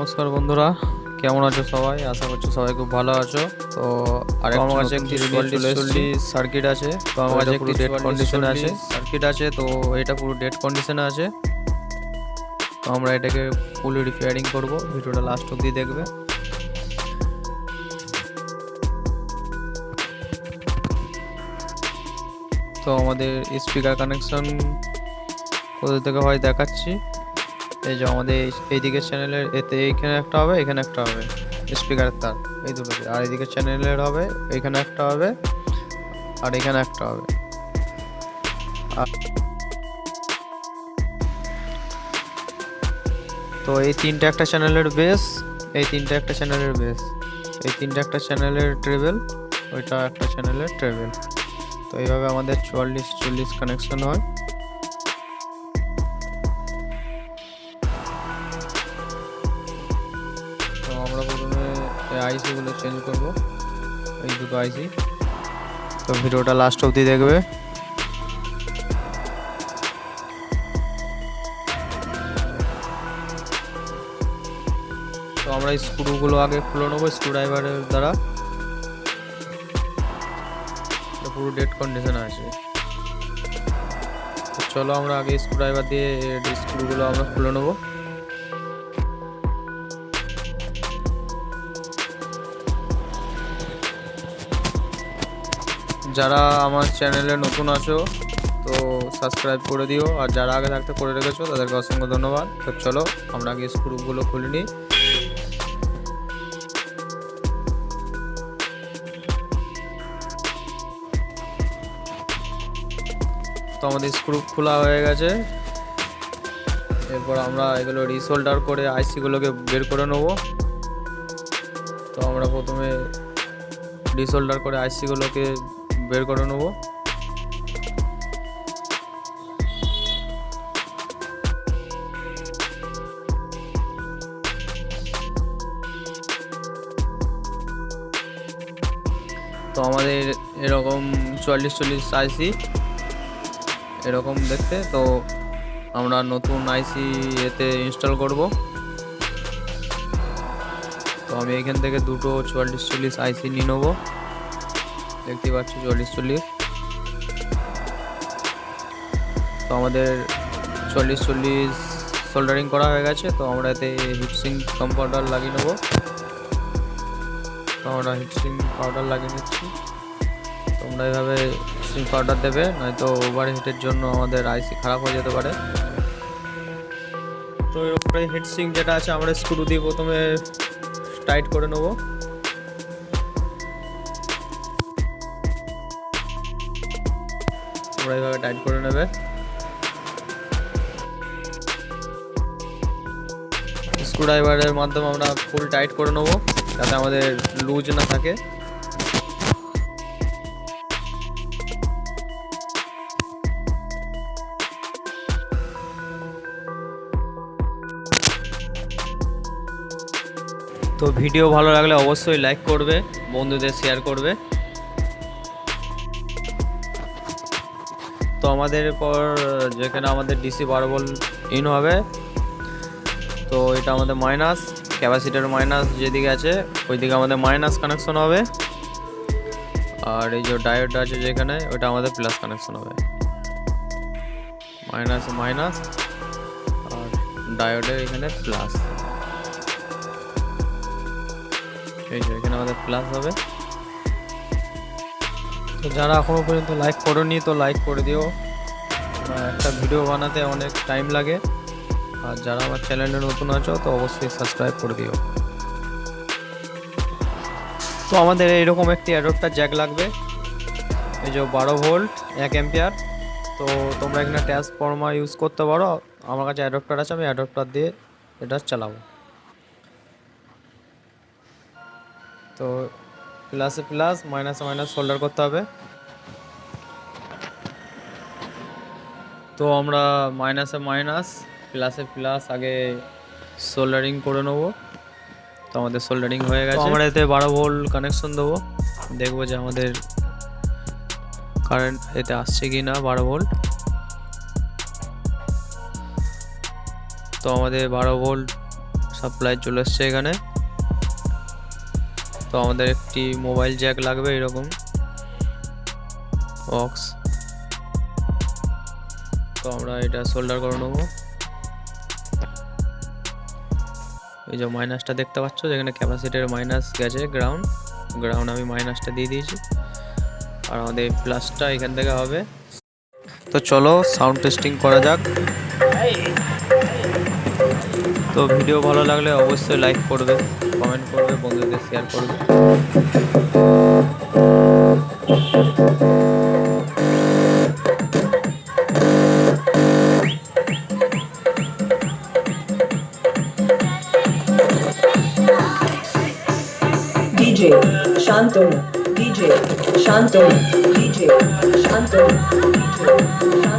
নমস্কার বন্ধুরা, কেমন আছো সবাই? আশা করছি সবাই খুব ভালো আছো। তো আমার কাছে একটি 44 সার্কিট আছে। তো আমার কাছে পুরো ডেড কন্ডিশনে আছে সার্কিট আছে। তো এটা পুরো ডেড কন্ডিশনে আছে। তো আমরা এটাকে ফুল রিপেয়ারিং করব। ভিডিওটা লাস্ট অবধি দেখবে। তো আমাদের স্পিকার কানেকশন কোথা থেকে হয় দেখাচ্ছি। এই যে আমাদের এইদিকে চ্যানেলের এতে এইখানে একটা হবে, এখানে একটা হবে স্পিকারের তার, এই দুটোতে। আর এইদিকে চ্যানেলের হবে, এখানে একটা হবে আর এখানে একটা হবে। তো এই তিনটে একটা চ্যানেলের বেস, এই তিনটে একটা চ্যানেলের বেস, এই তিনটে একটা চ্যানেলের ট্রেবেল, ওইটা একটা চ্যানেলের ট্রেবেল। তো এইভাবে আমাদের 44-40 কানেকশন হয়। তো আমরা প্রথমে এই আইসিগুলো চেঞ্জ করব, এই দুটো আইসি। তো ভিডিওটা লাস্ট অবধি দেখবে। তো আমরা স্ক্রুগুলো আগে খুলে নেবো স্ক্রু ড্রাইভারের দ্বারা। পুরো ডেড কন্ডিশনে আছে। তো চলো আমরা আগে স্ক্রু ড্রাইভার দিয়ে স্ক্রুগুলো আমরা খুলে নেবো। যারা আমার চ্যানেলে নতুন আছো তো সাবস্ক্রাইব করে দিও, আর যারা আগে থাকতে করে রেখেছো তাদেরকে অসংখ্য ধন্যবাদ। তো চলো আমরা আগে স্ক্রুগুলো খুলে নিই। তো আমাদের স্ক্রু খোলা হয়ে গেছে। এরপর আমরা এগুলো রিসোল্ডার করে আইসিগুলোকে বের করে নেব। তো আমরা প্রথমে রিসোল্ডার করে আইসিগুলোকে বের করে নেব। তো আমাদের এরকম 44 আইসি এরকম দেখতে। তো আমরা নতুন আইসি এতে ইনস্টল করব। তো আমি এখান থেকে দুটো 44 আইসি নিয়ে নেবো। দেখতে পাচ্ছি 44। তো আমাদের 44 সোল্ডারিং করা হয়ে গেছে। তো আমরা এতে হিটসিঙ্ক পাউডার লাগিয়ে নেব। তো আমরা হিটসিঙ্ক পাউডার লাগিয়ে নিচ্ছি। তোমরা এইভাবে হিটসিঙ্ক পাউডার দেবে, নয়তো ওভার হিটের জন্য আমাদের আইসি খারাপ হয়ে যেতে পারে। তো এর উপরে হিটসিঙ্ক যেটা আছে আমরা স্ক্রু দিয়ে প্রথমে টাইট করে নেব। তোমরা এইভাবে টাইট করে নেবে। স্ক্রু ড্রাইভারের মাধ্যমে আমরা ফুল টাইট করে নেব, যাতে আমাদের লুজ না থাকে। তো ভিডিও ভালো লাগলে অবশ্যই লাইক করবে, বন্ধুদের শেয়ার করবে। তো আমাদের পর যেখানে আমাদের ডিসি 12 ভোল্ট ইন হবে, তো এটা আমাদের মাইনাস, ক্যাপাসিটার মাইনাস যেদিকে আছে ওইদিকে আমাদের মাইনাস কানেকশন হবে। আর এই যে ডায়োড আছে যেখানে, ওটা আমাদের প্লাস কানেকশন হবে। মাইনাস মাইনাস আর ডায়োডের এখানে প্লাস। এই যে এখানে আমাদের প্লাস হবে। তো যারা এখনো পর্যন্ত লাইক করোনি তো লাইক করে দিও। একটা ভিডিও বানাতে অনেক টাইম লাগে। আর যারা আমার চ্যানেলে নতুন আছো তো অবশ্যই সাবস্ক্রাইব করে দিও। তো আমাদের এইরকম একটি অ্যাডাপ্টার জ্যাক লাগবে। এই যে 12 ভোল্ট 1 অ্যাম্পিয়ার। তো তোমরা এখানে ট্রান্সফর্মার ইউজ করতে পারো। আমার কাছে অ্যাডাপ্টার আছে, আমি অ্যাডাপ্টার দিয়ে এটা চালাবো। তো প্লাসে প্লাস মাইনাসে মাইনাস সোল্ডার করতে হবে। তো আমরা মাইনাসে মাইনাস প্লাসে প্লাস আগে সোল্ডারিং করে নেব। তো আমাদের সোল্ডারিং হয়ে গেছে। আমরা এতে 12 ভোল্ট কানেকশন দেবো, দেখবো যে আমাদের কারেন্ট এতে আসছে কি না 12 ভোল্ট। তো আমাদের 12 ভোল্ট সাপ্লাই চলে এসছে এখানে। তো আমাদের একটি মোবাইল জ্যাক লাগবে এরকম অক্স। তো আমরা এটা সোল্ডার করে নেবো। এই যে মাইনাসটা দেখতে পাচ্ছ, যেখানে ক্যাপাসিটির মাইনাস গেছে গ্রাউন্ড আমি মাইনাসটা দিয়ে দিয়েছি, আর আমাদের প্লাসটা এখান থেকে হবে। তো চলো সাউন্ড টেস্টিং করা যাক। তো ভিডিও ভালো লাগলে অবশ্যই লাইক করবে, কমেন্ট করবে, বন্ধুদের শেয়ার করবে। DJ Shantanu, DJ Shantanu, DJ Shantanu, DJ Shantanu.